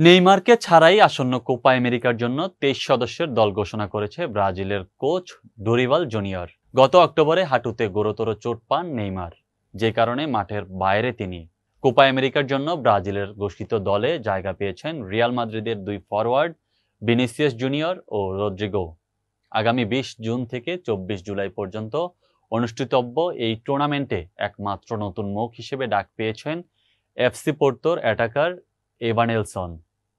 নেইমারকে ছাড়াই আসন্ন কোপা আমেরিকার জন্য ২৩ সদস্যের দল ঘোষণা করেছে ব্রাজিলের কোচ ডোরিবাল জুনিয়র। গত অক্টোবরে হাঁটুতে গুরুতর চোট পান নেইমার, যে কারণে মাঠের বাইরে তিনি। কোপা আমেরিকার জন্য ব্রাজিলের ঘোষিত দলে জায়গা পেয়েছেন রিয়াল মাদ্রিদের দুই ফরওয়ার্ড ভিনিসিয়াস জুনিয়র ও রদ্রিগো। আগামী ২০ জুন থেকে ২৪ জুলাই পর্যন্ত অনুষ্ঠিতব্য এই টুর্নামেন্টে একমাত্র নতুন মুখ হিসেবে ডাক পেয়েছেন এফসি পোর্তোর attacker Evanilson.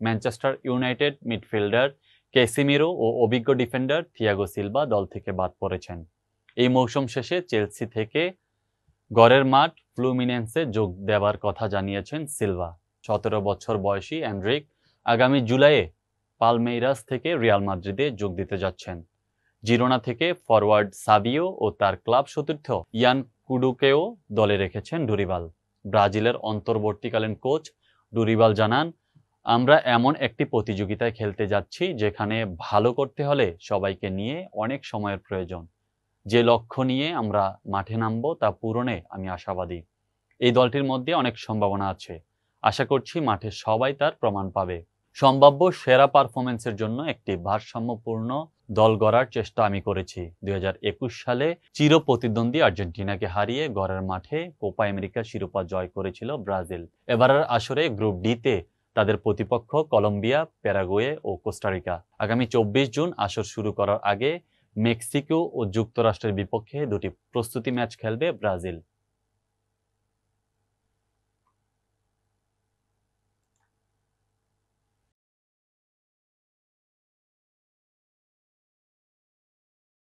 Manchester United midfielder Casemiro ও অভিজ্ঞ ডিফেন্ডার থিয়াগো সিলভা দল থেকে বাদ পড়েছেন। এই মৌসুম শেষে চেলসি থেকে ঘরের মাঠ ফ্লুমিনেন্সে যোগ দেওয়ার কথা জানিয়েছেন সিলভা। ১৭ বছর বয়সী এন্ড্রিক আগামী জুলাইয়ে পালমেইরাস থেকে রিয়াল মাদ্রিদে যোগ দিতে যাচ্ছেন। জিরোনা থেকে ফরওয়ার্ড সাবিও ও তার ক্লাব সতীর্থ ইয়ান কুডুকেও দলে রেখেছেন ডুরিবাল। ব্রাজিলের অন্তর্বর্তীকালীন কোচ ডুরিবাল জানান, আমরা এমন একটি প্রতিযোগিতায় খেলতে যাচ্ছি যেখানে ভালো করতে হলে সবাইকে নিয়ে অনেক সময়ের প্রয়োজন। যে লক্ষ্য নিয়ে আমরা মাঠে নামবো তা পূরণে আমি আশাবাদী। এই দলটির মধ্যে অনেক সম্ভাবনা আছে। আশা করছি মাঠে সবাই তার প্রমাণ পাবে। সম্ভাব্য সেরা পারফরমেন্সের জন্য একটি ভারসাম্যপূর্ণ দল গড়ার চেষ্টা আমি করেছি। ২০২১ সালে চিরপ্রতিদ্বন্দ্বী আর্জেন্টিনাকে হারিয়ে ঘরের মাঠে কোপা আমেরিকা শিরোপা জয় করেছিল ব্রাজিল। এবারের আসরে গ্রুপ ডিতে তাদের প্রতিপক্ষ কলম্বিয়া, প্যারাগুয়ে ও কোস্টারিকা। আগামী ২৪ জুন আসর শুরু করার আগে মেক্সিকো ও যুক্তরাষ্ট্রের বিপক্ষে দুটি প্রস্তুতি ম্যাচ খেলবে ব্রাজিল।